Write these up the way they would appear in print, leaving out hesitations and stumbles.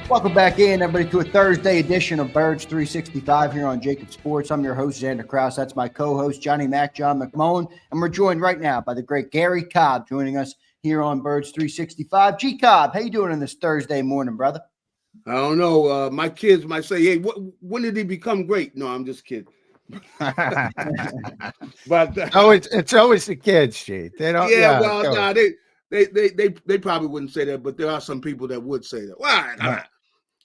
Welcome back in, everybody, to a Thursday edition of Birds 365 here on JAKIB Sports. I'm your host, Zander Krause. That's my co-host, John McMullen, and we're joined right now by the great Garry Cobb joining us here on Birds 365. G. Cobb, how you doing on this Thursday morning, brother? I don't know. My kids might say, "Hey, when did he become great?" No, I'm just kidding. But it's always the kids, G. They don't. Yeah, well, no, they probably wouldn't say that, but there are some people that would say that. Well,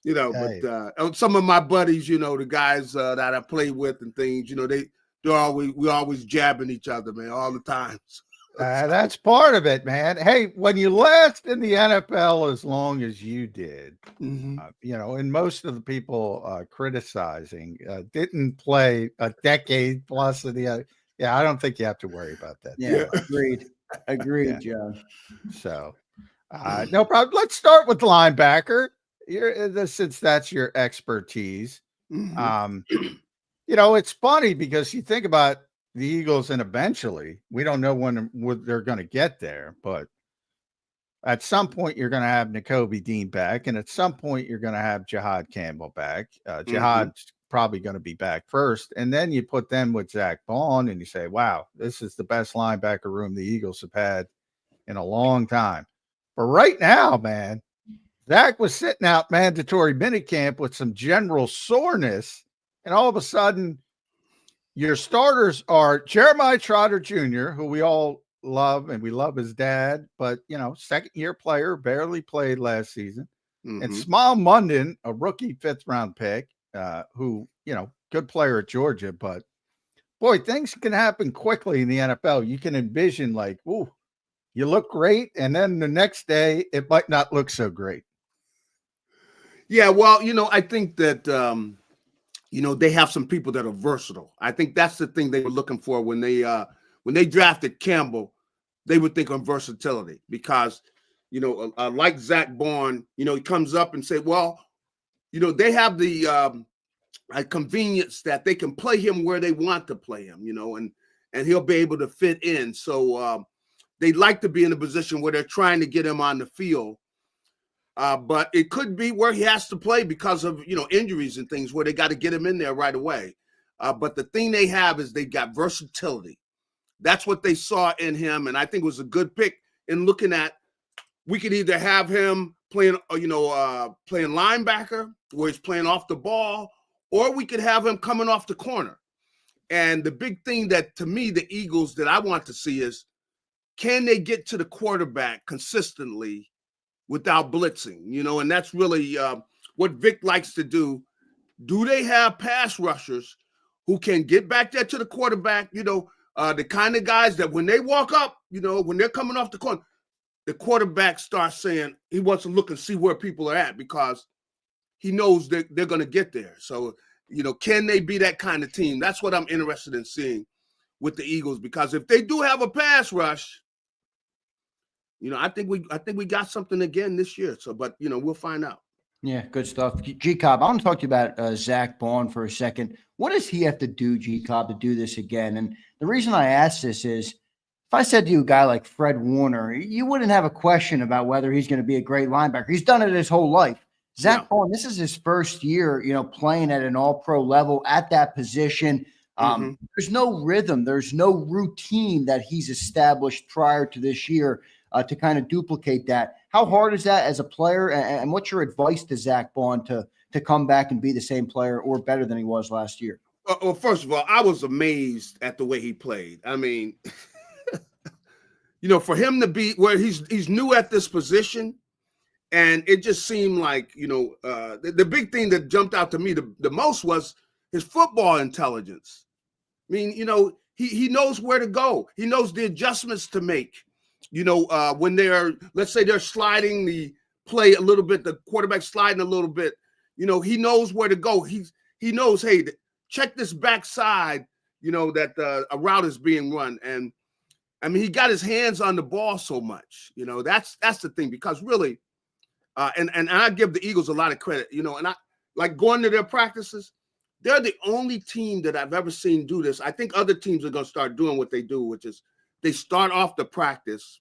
you know, but some of my buddies, you know, the guys that I play with and things, you know, we're always jabbing each other, man, all the time. That's part of it, man. Hey, when you last in the NFL as long as you did, you know, and most of the people criticizing didn't play a decade plus of the other. Yeah, I don't think you have to worry about that. Yeah, agreed, John. So, no problem. Let's start with linebacker. Since that's your expertise. You know, it's funny because you think about the Eagles, and eventually we don't know when they're going to get there, but at some point you're going to have Nakobe Dean back, and at some point you're going to have Jihad Campbell back. Jihad's probably going to be back first, and then you put them with Zack Baun, and you say, wow, this is the best linebacker room the Eagles have had in a long time. But right now, man, Zach was sitting out mandatory minicamp with some general soreness, and all of a sudden, your starters are Jeremiah Trotter Jr., who we all love, and we love his dad, but, you know, second-year player, barely played last season, and Small Munden, a rookie fifth-round pick, who, you know, good player at Georgia, but, boy, things can happen quickly in the NFL. You can envision, like, ooh, you look great, and then the next day, it might not look so great. Yeah, well, you know, I think that, you know, they have some people that are versatile. I think that's the thing they were looking for when they drafted Campbell. They would think on versatility because, you know, like Zack Baun, you know, he comes up and say, well, you know, they have the convenience that they can play him where they want to play him, you know, and he'll be able to fit in. So they like to be in a position where they're trying to get him on the field. But it could be where he has to play because of, you know, injuries and things where they got to get him in there right away. But the thing they have is they got versatility. That's what they saw in him. And I think it was a good pick in looking at, we could either have him playing, playing linebacker where he's playing off the ball, or we could have him coming off the corner. And the big thing that, to me, the Eagles that I want to see is, can they get to the quarterback consistently without blitzing, you know, and that's really what Vic likes to do. Do they have pass rushers who can get back there to the quarterback, you know, the kind of guys that when they walk up, you know, when they're coming off the corner, the quarterback starts saying he wants to look and see where people are at because he knows that they're going to get there. So, you know, can they be that kind of team? That's what I'm interested in seeing with the Eagles, because if they do have a pass rush, you know, I think we got something again this year. So, but, you know, we'll find out. Yeah, good stuff. G. Cobb, I want to talk to you about Zack Baun for a second. What does he have to do, G. Cobb, to do this again? And the reason I ask this is, if I said to you a guy like Fred Warner, you wouldn't have a question about whether he's going to be a great linebacker. He's done it his whole life. Zack Baun, this is his first year, you know, playing at an all-pro level at that position. There's no rhythm. There's no routine that he's established prior to this year to kind of duplicate that. How hard is that as a player? And what's your advice to Zack Baun to come back and be the same player or better than he was last year? Well, first of all, I was amazed at the way he played. I mean, you know, for him to be where he's new at this position, and it just seemed like, you know, the big thing that jumped out to me the most was his football intelligence. I mean, you know, he knows where to go. He knows the adjustments to make. You know, when let's say they're sliding the play a little bit, the quarterback sliding a little bit, you know, he knows where to go. He knows, hey, check this backside, you know, that a route is being run. And I mean, he got his hands on the ball so much, you know, that's the thing, because really, and I give the Eagles a lot of credit, you know, and I like going to their practices. They're the only team that I've ever seen do this. I think other teams are going to start doing what they do, which is they start off the practice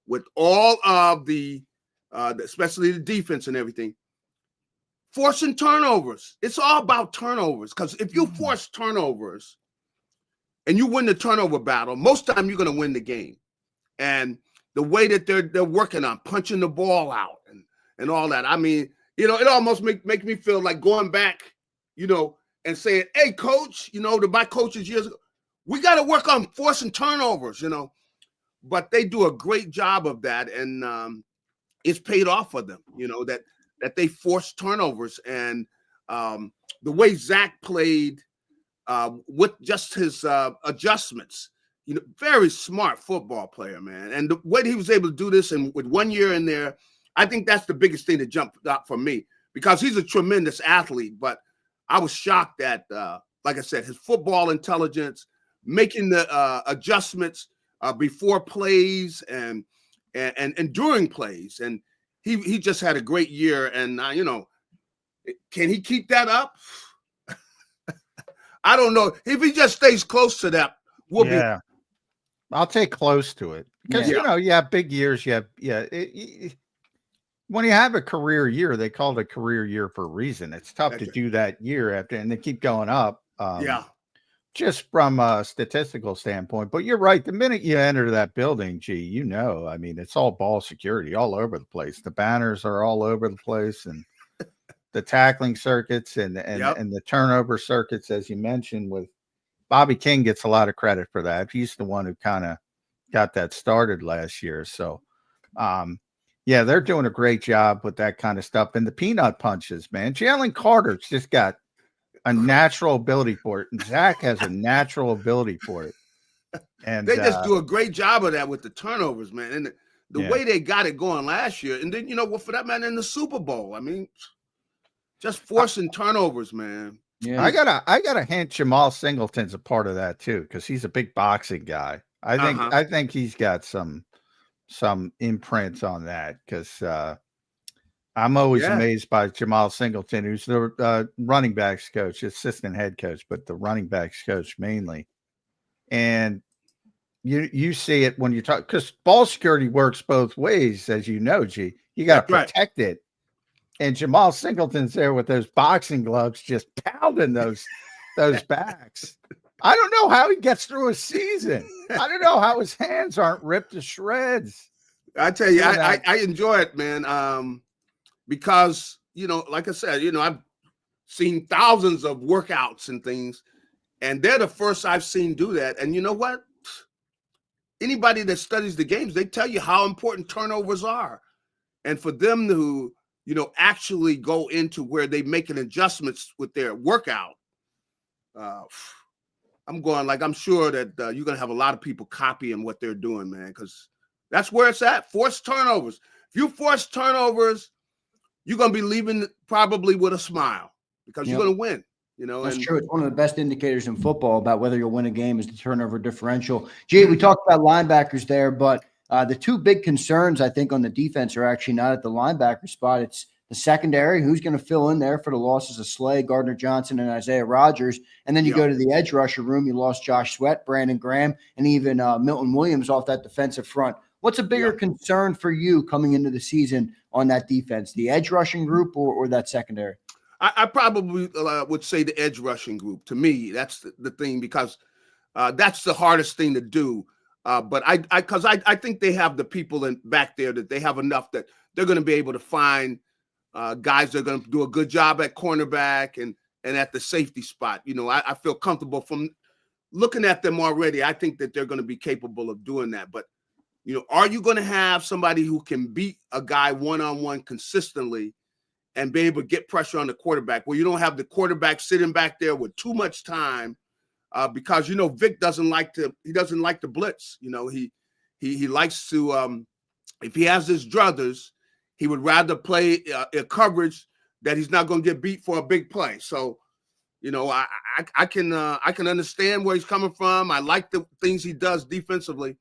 with all of the especially the defense and everything, forcing turnovers. It's all about turnovers, because if you force turnovers and you win the turnover battle, most time you're going to win the game. And the way that they're working on punching the ball out and all that. I mean, you know, it almost make me feel like going back, you know, and saying, hey, coach, you know, to my coaches years ago, we got to work on forcing turnovers, you know. But they do a great job of that, and it's paid off for them, you know, that they force turnovers. And the way Zack played with just his adjustments, you know, very smart football player, man. And the way he was able to do this, and with 1 year in there, I think that's the biggest thing that jumped out for me, because he's a tremendous athlete. But I was shocked at, like I said, his football intelligence, making the adjustments before plays and during plays. And he just had a great year. And, you know, can he keep that up? I don't know. If he just stays close to that, we'll be. I'll take close to it, because, you know, you have big years. You have, when you have a career year, they call it a career year for a reason. It's tough to do that year after, and they keep going up. Just from a statistical standpoint. But you're right. The minute you enter that building, you know, I mean, it's all ball security all over the place. The banners are all over the place, and the tackling circuits and the turnover circuits, as you mentioned, with Bobby King gets a lot of credit for that. He's the one who kind of got that started last year. So, yeah, they're doing a great job with that kind of stuff. And the peanut punches, man. Jalen Carter's just got a natural ability for it, and Zack has a natural ability for it. And they just do a great job of that with the turnovers, man. And the way they got it going last year, and then, you know, well, for that man, in the Super Bowl, I mean, just forcing turnovers, man. Yeah, I gotta hint Jamal Singleton's a part of that too, because he's a big boxing guy. I think he's got some imprints on that, because I'm always amazed by Jamal Singleton, who's the running backs coach, assistant head coach, but the running backs coach mainly. And you see it when you talk, because ball security works both ways, as you know, G. You got to protect it. And Jamal Singleton's there with those boxing gloves, just pounding those backs. I don't know how he gets through a season. I don't know how his hands aren't ripped to shreds. I tell you, I enjoy it, man. Because, you know, like I said, you know, I've seen thousands of workouts and things, and they're the first I've seen do that. And you know what? Anybody that studies the games, they tell you how important turnovers are. And for them to, you know, actually go into where they making adjustments with their workout, I'm going, like, I'm sure that you're going to have a lot of people copying what they're doing, man, because that's where it's at. Force turnovers. If you force turnovers, you're going to be leaving probably with a smile, because you're going to win. You know, that's true. It's one of the best indicators in football about whether you'll win a game is the turnover differential. Gee, we talked about linebackers there, but the two big concerns, I think, on the defense are actually not at the linebacker spot. It's the secondary, who's going to fill in there for the losses of Slay, Gardner Johnson, and Isaiah Rodgers. And then you go to the edge rusher room. You lost Josh Sweat, Brandon Graham, and even Milton Williams off that defensive front. What's a bigger concern for you coming into the season on that defense, the edge rushing group or that secondary? I probably would say the edge rushing group. To me, that's the thing, because that's the hardest thing to do. But I think they have the people back there that they have enough that they're going to be able to find guys that are going to do a good job at cornerback and at the safety spot. You know, I feel comfortable from looking at them already. I think that they're going to be capable of doing that. But, you know, are you going to have somebody who can beat a guy one-on-one consistently and be able to get pressure on the quarterback, where you don't have the quarterback sitting back there with too much time? Because, you know, Vic doesn't like to blitz. You know, he likes to, if he has his druthers, he would rather play a coverage that he's not going to get beat for a big play. So, you know, I can understand where he's coming from. I like the things he does defensively,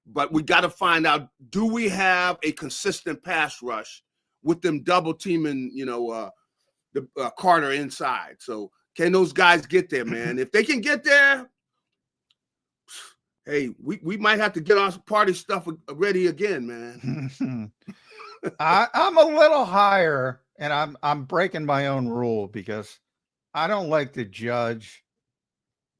but we got to find out, do we have a consistent pass rush with them double teaming, you know, the Carter inside? So can those guys get there, man? If they can get there, hey, we might have to get our party stuff ready again, man. I'm a little higher and I'm breaking my own rule because I don't like to judge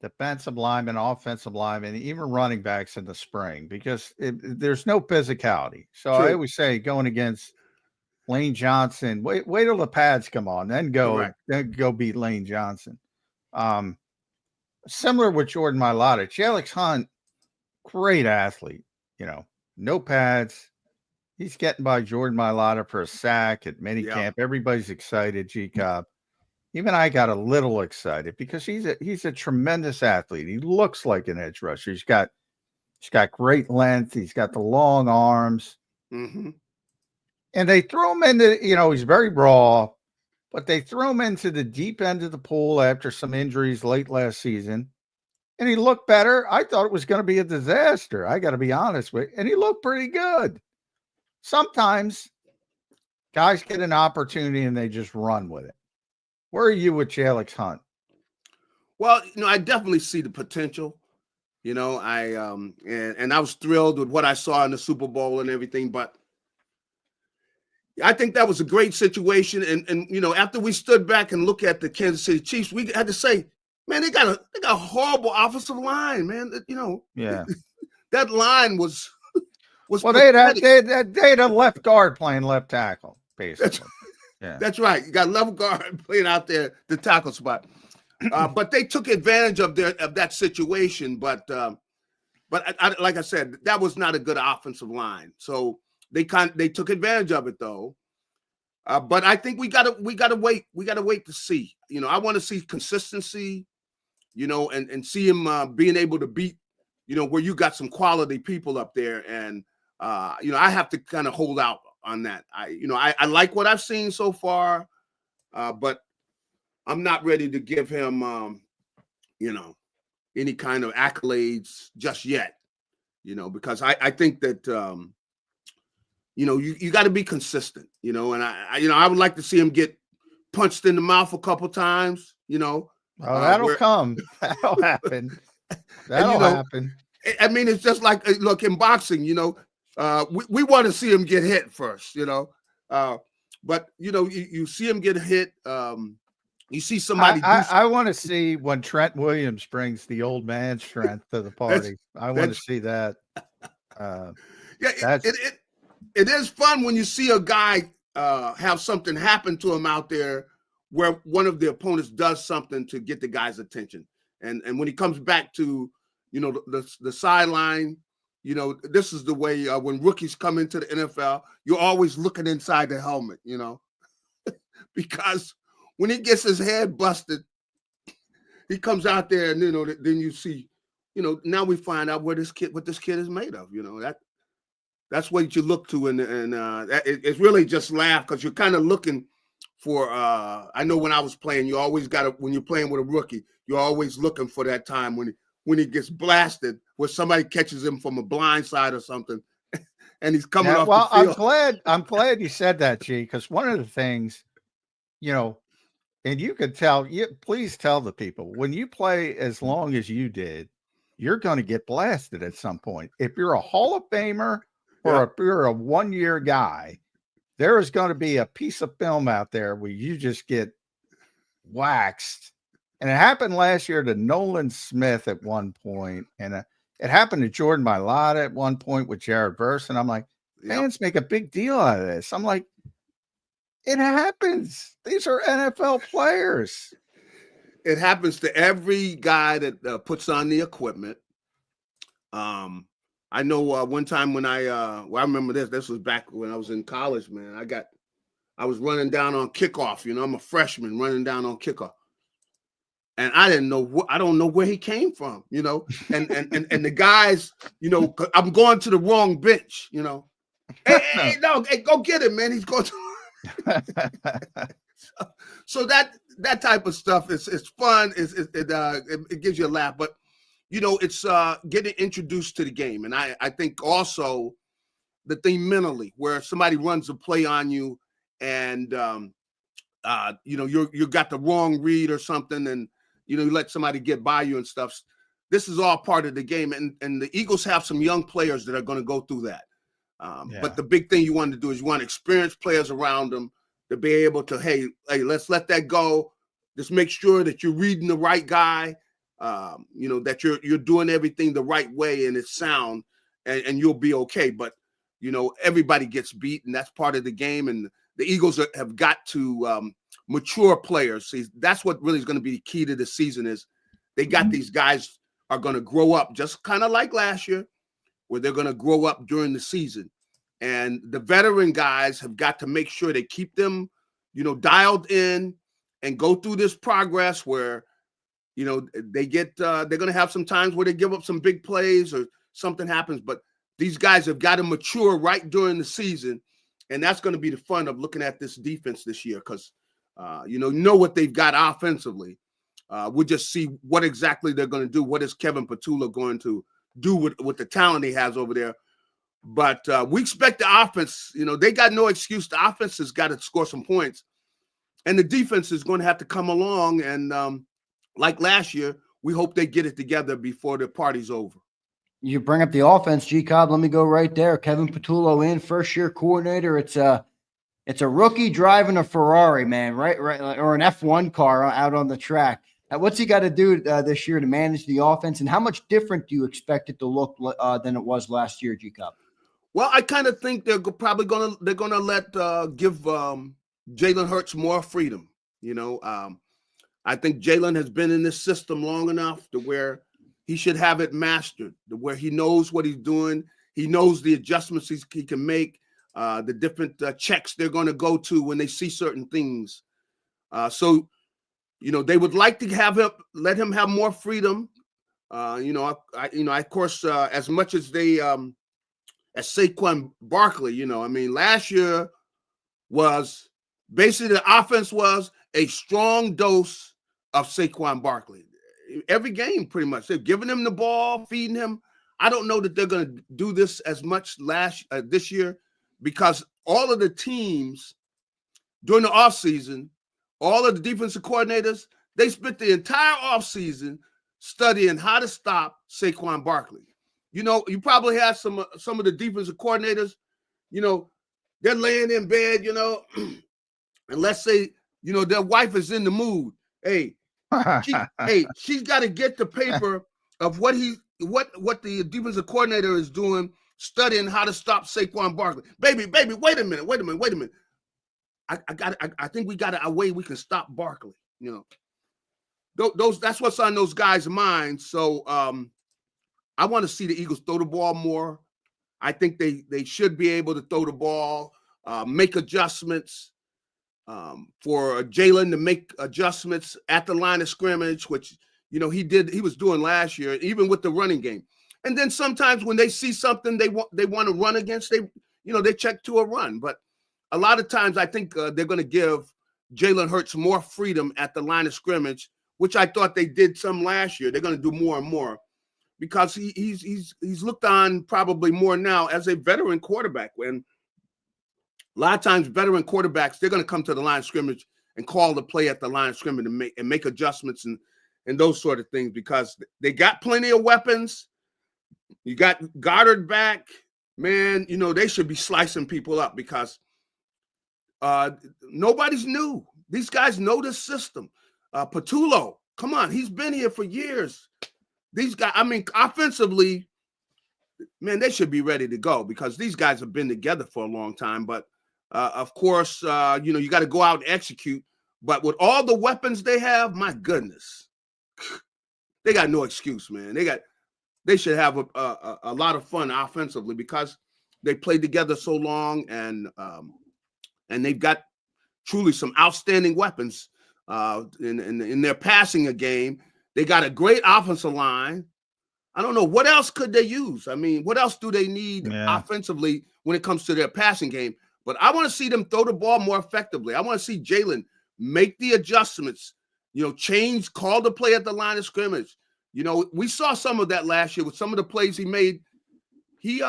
defensive linemen, offensive linemen, even running backs in the spring because there's no physicality. So I True. always say going against Lane Johnson, wait till the pads come on, then go beat Lane Johnson. Similar with Jordan Mailata, Jalyx Hunt, great athlete, no pads. He's getting by Jordan Mailata for a sack at minicamp. Everybody's excited, JAKIB. Even I got a little excited because he's a tremendous athlete. He looks like an edge rusher. He's got great length. He's got the long arms. Mm-hmm. And they throw him into, he's very raw, but they throw him into the deep end of the pool after some injuries late last season. And he looked better. I thought it was going to be a disaster. I got to be honest with you. And he looked pretty good. Sometimes guys get an opportunity and they just run with it. Where are you with Jalyx Hunt? Well, I definitely see the potential. And I was thrilled with what I saw in the Super Bowl and everything, but I think that was a great situation. And after we stood back and looked at the Kansas City Chiefs, we had to say, man, they got a horrible offensive line, man. Yeah. That line was well, they had a left guard playing left tackle, basically. That's right. You got left guard playing out there, the tackle spot. But they took advantage of that situation. But like I said, that was not a good offensive line. So they took advantage of it though. But I think we gotta wait. We gotta wait to see. I want to see consistency. And see him being able to beat. Where you got some quality people up there, and I have to kind of hold out on that. I like what I've seen so far, but I'm not ready to give him, any kind of accolades just yet, because I think that, you got to be consistent, and I would like to see him get punched in the mouth a couple times, Oh, that'll come. That'll happen. That'll happen. I mean, it's just like, look, in boxing, we want to see him get hit first, but you see him get hit. You see somebody. I want to see when Trent Williams brings the old man strength to the party. I want to see that. It is fun when you see a guy have something happen to him out there where one of the opponents does something to get the guy's attention, and when he comes back to the sideline. This is the way when rookies come into the NFL, you're always looking inside the helmet, because when he gets his head busted, he comes out there and, then you see, now we find out what this kid is made of, that's what you look to. And it's really just laugh because you're kind of looking for, I know when I was playing, you always when you're playing with a rookie, you're always looking for that time when he gets blasted, where somebody catches him from a blind side or something, and he's coming off the field. I'm glad you said that, G, because one of the things, and you could tell, please tell the people, when you play as long as you did, you're going to get blasted at some point. If you're a Hall of Famer or if you're a one-year guy, there is going to be a piece of film out there where you just get waxed. And it happened last year to Nolan Smith at one point, and it happened to Jordan Mailata at one point with Jared Verse. And I'm like, fans make a big deal out of this. I'm like, it happens. These are NFL players. It happens to every guy that puts on the equipment. I know one time when I remember this was back when I was in college, man. I was running down on kickoff. I'm a freshman running down on kickoff. And I didn't know I don't know where he came from, and the guys, I'm going to the wrong bench, hey, go get him, man. He's going to. So that type of stuff is fun. It gives you a laugh, but it's getting introduced to the game, and I think also the thing mentally where somebody runs a play on you, and you got the wrong read or something, and you let somebody get by you and stuff. This is all part of the game. And the Eagles have some young players that are going to go through that. But the big thing you want to do is you want experienced players around them to be able to, hey, let's let that go. Just make sure that you're reading the right guy, that you're doing everything the right way and it's sound, and you'll be okay. But, everybody gets beat, and that's part of the game. And the Eagles have got to mature players. See, that's what really is going to be the key to the season is they got these guys are going to grow up just kind of like last year, where they're going to grow up during the season. And the veteran guys have got to make sure they keep them, dialed in and go through this progress where, they're going to have some times where they give up some big plays or something happens. But these guys have got to mature right during the season. And that's going to be the fun of looking at this defense this year because, know what they've got offensively. We'll just see what exactly they're going to do. What is Kevin Petula going to do with the talent he has over there? But we expect the offense, they got no excuse. The offense has got to score some points. And the defense is going to have to come along. And like last year, we hope they get it together before the party's over. You bring up the offense, G Cobb. Let me go right there. Kevin Petullo in, first-year coordinator. It's a rookie driving a Ferrari, man, right, or an F1 car out on the track. What's he got to do this year to manage the offense, and how much different do you expect it to look than it was last year, G Cobb? Well, I kind of think they're probably gonna let give Jalen Hurts more freedom. I think Jalen has been in this system long enough to where he should have it mastered, to where he knows what he's doing. He knows the adjustments he can make, the different checks they're going to go to when they see certain things. So they would like to let him have more freedom. Of course, as much as they, as Saquon Barkley, last year was basically the offense was a strong dose of Saquon Barkley. Every game, pretty much, they're giving him the ball, feeding him. I don't know that they're going to do this as much this year because all of the teams during the offseason, all of the defensive coordinators, they spent the entire offseason studying how to stop Saquon Barkley. You probably have some of the defensive coordinators, they're laying in bed, and let's say, their wife is in the mood. Hey, she's got to get the paper of what the defensive coordinator is doing, studying how to stop Saquon Barkley. Baby, wait a minute. I think we got a way we can stop Barkley. That's what's on those guys' minds. So I want to see the Eagles throw the ball more. I think they should be able to throw the ball, make adjustments. For Jalen to make adjustments at the line of scrimmage, which, he was doing last year, even with the running game. And then sometimes when they see something they want to run against, they check to a run. But a lot of times I think they're going to give Jalen Hurts more freedom at the line of scrimmage, which I thought they did some last year. They're going to do more and more because he's looked on probably more now as a veteran quarterback. When a lot of times, veteran quarterbacks, they're going to come to the line of scrimmage and call the play at the line of scrimmage and make adjustments and those sort of things because they got plenty of weapons. You got Goddard back. Man, they should be slicing people up because nobody's new. These guys know the system. Petullo, come on, he's been here for years. These guys, offensively, man, they should be ready to go because these guys have been together for a long time. But of course, you got to go out and execute. But with all the weapons they have, my goodness, they got no excuse, man. They should have a lot of fun offensively because they played together so long, and they've got truly some outstanding weapons in their passing a game. They got a great offensive line. I don't know what else could they use. What else do they need offensively when it comes to their passing game? But I want to see them throw the ball more effectively. I want to see Jalen make the adjustments, call the play at the line of scrimmage. We saw some of that last year with some of the plays he made. He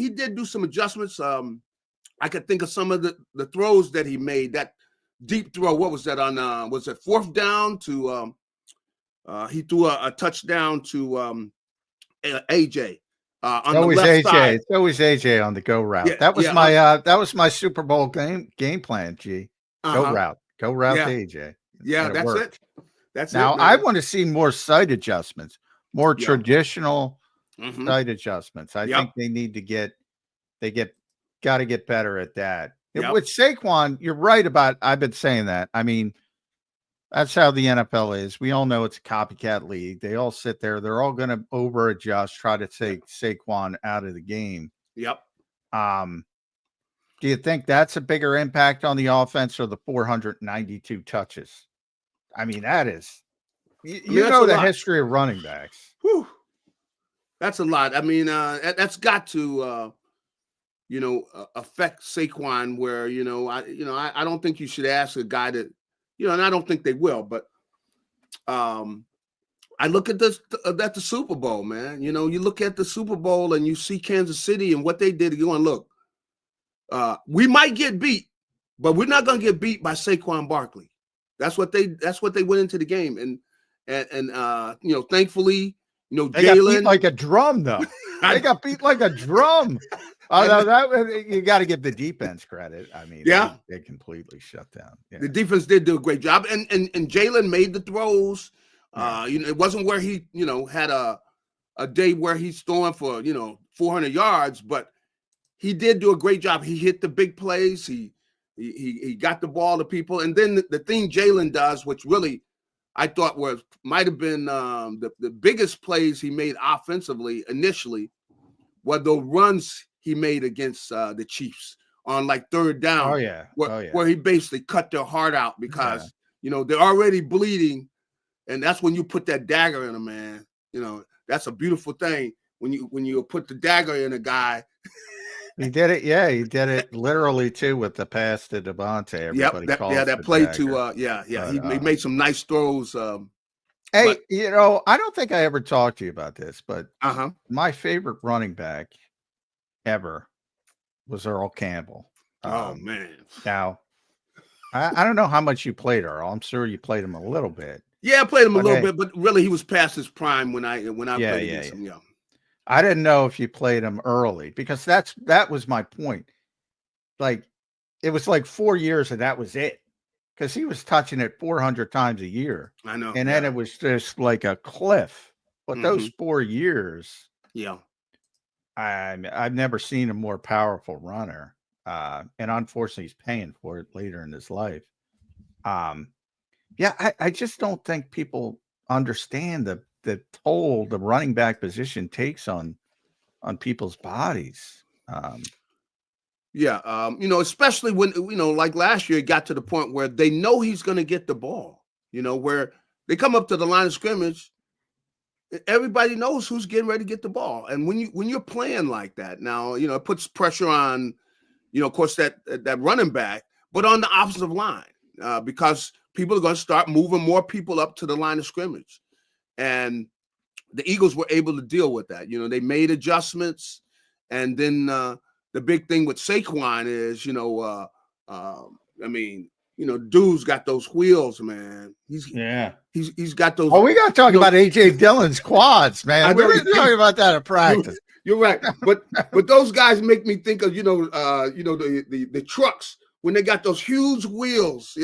did do some adjustments. I could think of some of the throws that he made. That deep throw, what was that on? Was it fourth down to? He threw a touchdown to AJ. On the left side. It's always AJ on the go route. Yeah, that was my Super Bowl game plan, G. Go route Yeah. to AJ. Yeah, And that's worked. it. That's Now, it. I Man. want to see more sight adjustments, more Yeah. traditional Mhm. sight adjustments. I think they need to got to get better at that. Yep. With Saquon, you're right about, I've been saying that. I mean, that's how the NFL is. We all know it's a copycat league. They all sit there. They're all going to over adjust, try to take Saquon out of the game. Yep. Do you think that's a bigger impact on the offense or the 492 touches? I mean, that is, you know, the history of running backs. Whew. That's a lot. I mean, that's got to, affect Saquon where, I don't think you should ask a guy that, and I don't think they will, but I look at this, at the Super Bowl, man. You look at the Super Bowl and you see Kansas City and what they did. You're going, look, we might get beat, but we're not going to get beat by Saquon Barkley. That's what they went into the game. And thankfully, they Jalen got beat like a drum, though. They got beat like a drum. Although that you got to give the defense credit. I mean, they completely shut down. Yeah. The defense did do a great job, and Jalen made the throws. It wasn't where he had a day where he's throwing for 400 yards, but he did do a great job. He hit the big plays. He got the ball to people, and then the thing Jalen does, which really I thought might have been the biggest plays he made offensively initially, were the runs he made against the Chiefs on like third down. Where he basically cut their heart out because they're already bleeding, and that's when you put that dagger in them, man. That's a beautiful thing when you put the dagger in a guy. He did it. Yeah, he did it literally too with the pass to Devontae. That play dagger. He made some nice throws. Hey, I don't think I ever talked to you about this, but my favorite running back ever was Earl Campbell. Oh man! Now, I don't know how much you played Earl. I'm sure you played him a little bit. Yeah, I played him a little bit, but really he was past his prime when I played against him. Yeah. I didn't know if you played him early because that was my point. Like, it was like 4 years and that was it. Because he was touching it 400 times a year. I know. And then it was just like a cliff. But those 4 years, I've never seen a more powerful runner. And unfortunately, he's paying for it later in his life. I just don't think people understand the toll the running back position takes on people's bodies. Especially when, like last year, it got to the point where they know he's going to get the ball, where they come up to the line of scrimmage, everybody knows who's getting ready to get the ball. And when you're playing like that, now, it puts pressure on, of course, that running back, but on the offensive line, because people are going to start moving more people up to the line of scrimmage. And the Eagles were able to deal with that. They made adjustments. And then the big thing with Saquon is, dude's got those wheels, man. He's got those. Oh, we got to talk about AJ Dillon's quads, man. We were talking about that at practice. You're right. But those guys make me think of, the trucks when they got those huge wheels,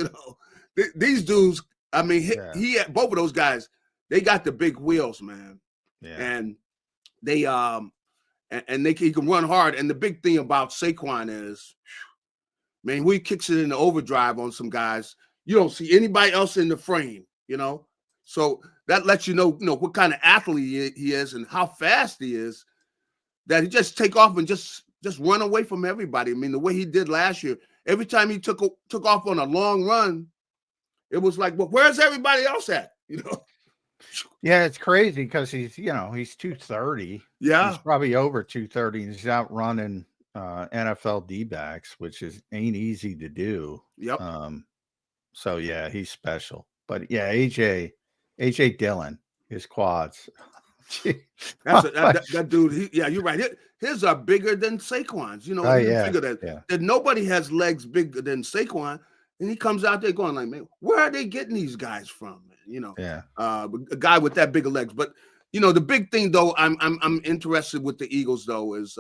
these dudes, I mean, he had both of those guys. They got the big wheels, man. Yeah. And they he can run hard. And the big thing about Saquon is, man, when he kicks it in the overdrive on some guys, you don't see anybody else in the frame, So that lets you know what kind of athlete he is and how fast he is, that he just take off and just run away from everybody. I mean, the way he did last year, every time he took off on a long run, it was like, well, where's everybody else at? Yeah, it's crazy because he's 230. Yeah, he's probably over 230. He's out running NFL D-backs, which ain't easy to do. Yep. So yeah, he's special. But yeah, AJ Dillon, his quads. that dude. You're right. His are bigger than Saquon's. You figure that nobody has legs bigger than Saquon, and he comes out there going like, man, where are they getting these guys from? A guy with that bigger legs. But the big thing though, I'm interested with the Eagles though is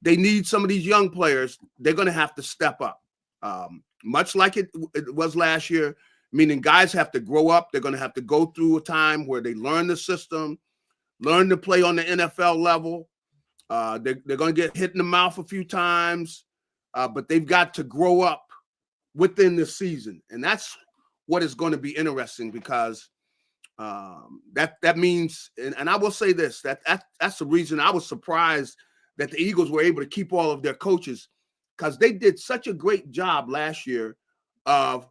they need some of these young players. They're going to have to step up. much like it was last year, meaning guys have to grow up. They're going to have to go through a time where they learn the system, learn to play on the NFL level. They're going to get hit in the mouth a few times, but they've got to grow up within the season. And that's what is going to be interesting, because that means, and I will say this, that's the reason I was surprised that the Eagles were able to keep all of their coaches, because they did such a great job last year of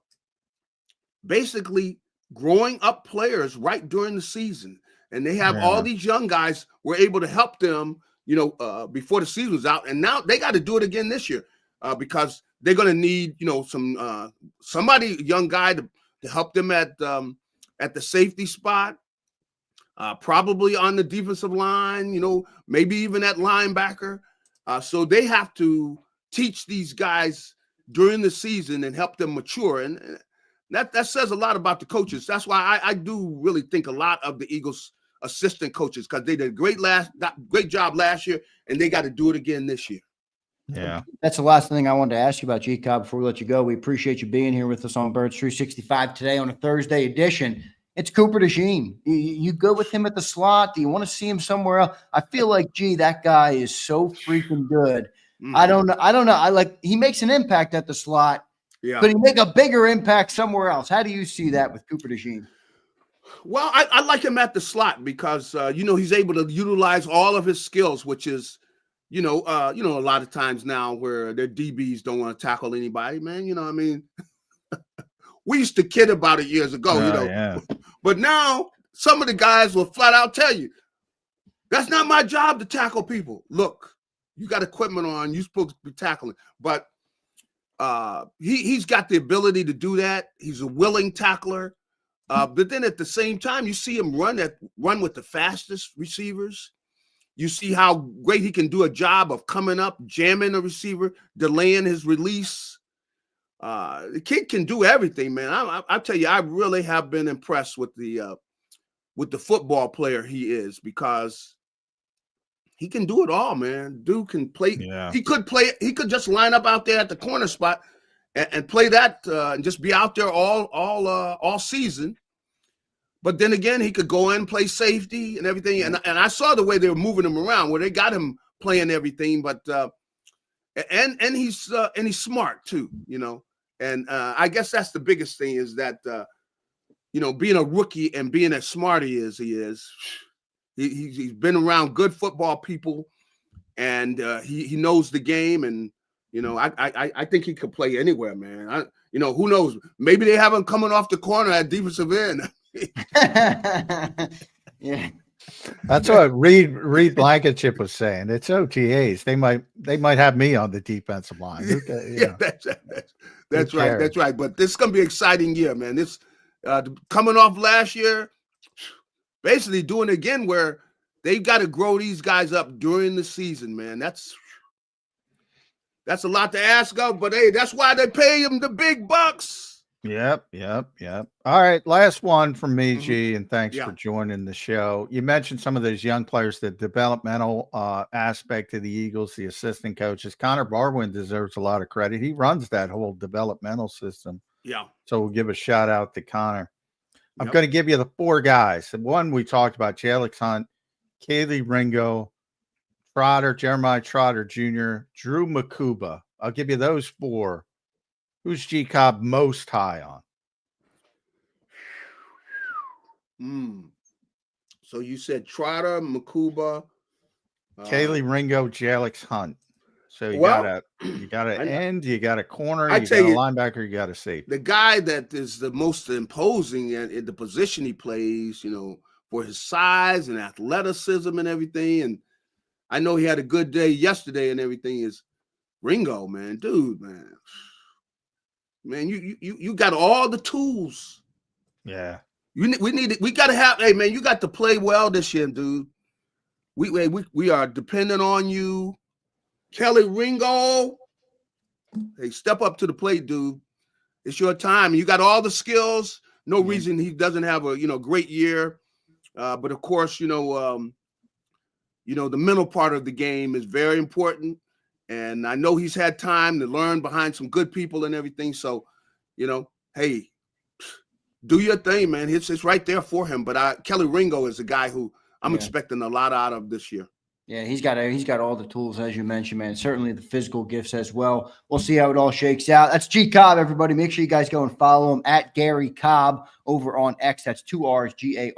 basically growing up players right during the season. And they have all these young guys were able to help them, before the season was out. And now they got to do it again this year, because they're going to need, somebody, young guy to help them at the safety spot, probably on the defensive line, maybe even at linebacker. So they have to teach these guys during the season and help them mature. And that says a lot about the coaches. That's why I do really think a lot of the Eagles assistant coaches, because they did a great job last year, and they got to do it again this year. Yeah. That's the last thing I wanted to ask you about, JAKIB, before we let you go. We appreciate you being here with us on Birds 365 today on a Thursday edition. It's Cooper DeJean. You go with him at the slot? Do you want to see him somewhere else? I feel like, that guy is so freaking good. Mm-hmm. I don't know. He makes an impact at the slot, but he make a bigger impact somewhere else. How do you see that with Cooper DeJean? Well, I like him at the slot because, he's able to utilize all of his skills, which is, a lot of times now where their DBs don't want to tackle anybody, man. We used to kid about it years ago, but now some of the guys will flat out tell you, that's not my job to tackle people. Look, you got equipment on, you're supposed to be tackling. But he's got the ability to do that. He's a willing tackler. But then at the same time, you see him run with the fastest receivers. You see how great he can do a job of coming up, jamming a receiver, delaying his release. The kid can do everything, man. I tell you, I really have been impressed with the football player he is, because he can do it all, man. Dude can play. Yeah. He could just line up out there at the corner spot and play that and just be out there all season. But then again, he could go in and play safety and everything. And I saw the way they were moving him around, where they got him playing everything. But and he's smart too, And I guess that's the biggest thing, is that being a rookie and being as smart he's been around good football people, and he knows the game. And I think he could play anywhere, man. Who knows? Maybe they have him coming off the corner at defensive end. Yeah, that's what Reed Blankenship was saying. It's OTAs. They might have me on the defensive line. Yeah, that's right. That's right. But this is gonna be an exciting year, man. This coming off last year, basically doing it again, where they got to grow these guys up during the season, man. That's a lot to ask of, but hey, that's why they pay him the big bucks. Yep. All right, last one from me, G, and thanks for joining the show. You mentioned some of those young players, the developmental aspect of the Eagles, the assistant coaches. Connor Barwin deserves a lot of credit. He runs that whole developmental system. Yeah. So we'll give a shout out to Connor. I'm going to give you the four guys. The one we talked about, Jalyx Hunt, Kelee Ringo, Jeremiah Trotter Jr., Drew Makuba. I'll give you those four. Who's JAKIB most high on? So you said Trotter, Makuba, Kelee Ringo, Jalyx Hunt. So you got an end, you got a corner, you got a linebacker, you got a safety. The guy that is the most imposing in the position he plays, for his size and athleticism and everything. And I know he had a good day yesterday and everything, is Ringo, man. Dude, man. Man, you got all the tools. Yeah. We got to have, hey, man, you got to play well this year, dude. We are dependent on you. Kelee Ringo, hey, step up to the plate, dude. It's your time. You got all the skills. No reason he doesn't have a, great year. But of course, the mental part of the game is very important. And I know he's had time to learn behind some good people and everything. So, hey, do your thing, man. It's right there for him. But Kelly Ringo is a guy who I'm expecting a lot out of this year. Yeah, he's got all the tools, as you mentioned, man. Certainly the physical gifts as well. We'll see how it all shakes out. That's G Cobb, everybody. Make sure you guys go and follow him at Garry Cobb over on X. That's 2 R's, Garry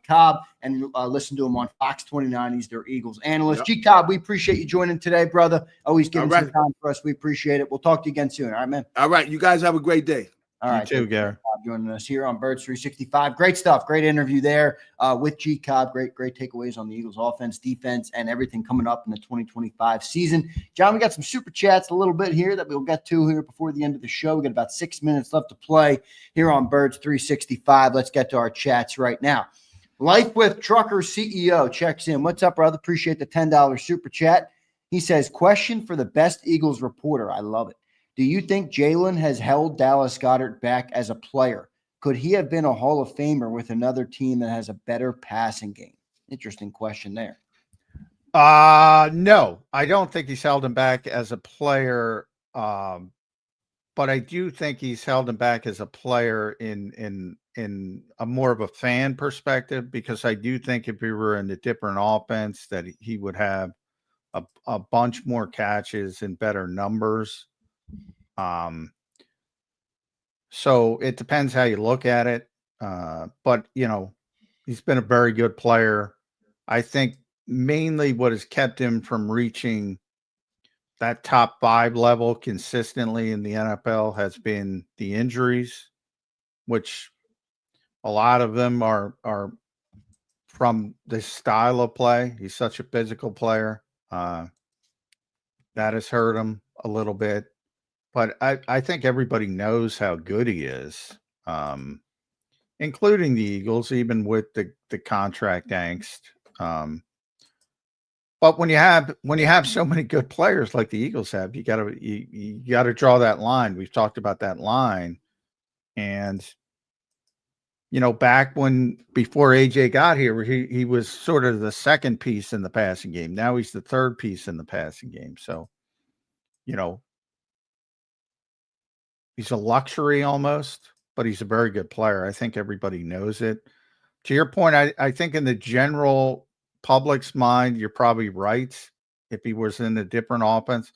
Cobb, and listen to him on Fox 29. He's their Eagles analyst. G Cobb, we appreciate you joining today, brother. Always giving some time for us. We appreciate it. We'll talk to you again soon. All right, man. All right, you guys have a great day. All right, you too, Gary. Joining us here on Birds 365. Great stuff. Great interview there with G Cobb. Great takeaways on the Eagles offense, defense, and everything coming up in the 2025 season. John, we got some super chats a little bit here that we'll get to here before the end of the show. We got about 6 minutes left to play here on Birds 365. Let's get to our chats right now. Life with Trucker CEO checks in. What's up, brother? Appreciate the $10 super chat. He says, question for the best Eagles reporter. I love it. Do you think Jalen has held Dallas Goedert back as a player? Could he have been a Hall of Famer with another team that has a better passing game? Interesting question there. No, I don't think he's held him back as a player. But I do think he's held him back as a player in a more of a fan perspective, because I do think if we were in a different offense that he would have a bunch more catches and better numbers. So it depends how you look at it. But he's been a very good player. I think mainly what has kept him from reaching that top 5 level consistently in the NFL has been the injuries, which a lot of them are from the style of play. He's such a physical player. That has hurt him a little bit. But I think everybody knows how good he is, including the Eagles, even with the contract angst. But when you have so many good players like the Eagles have, you gotta draw that line. We've talked about that line, and back before AJ got here, he was sort of the second piece in the passing game. Now he's the third piece in the passing game. So, he's a luxury almost, but he's a very good player. I think everybody knows it. To your point, I think in the general public's mind, you're probably right. If he was in a different offense,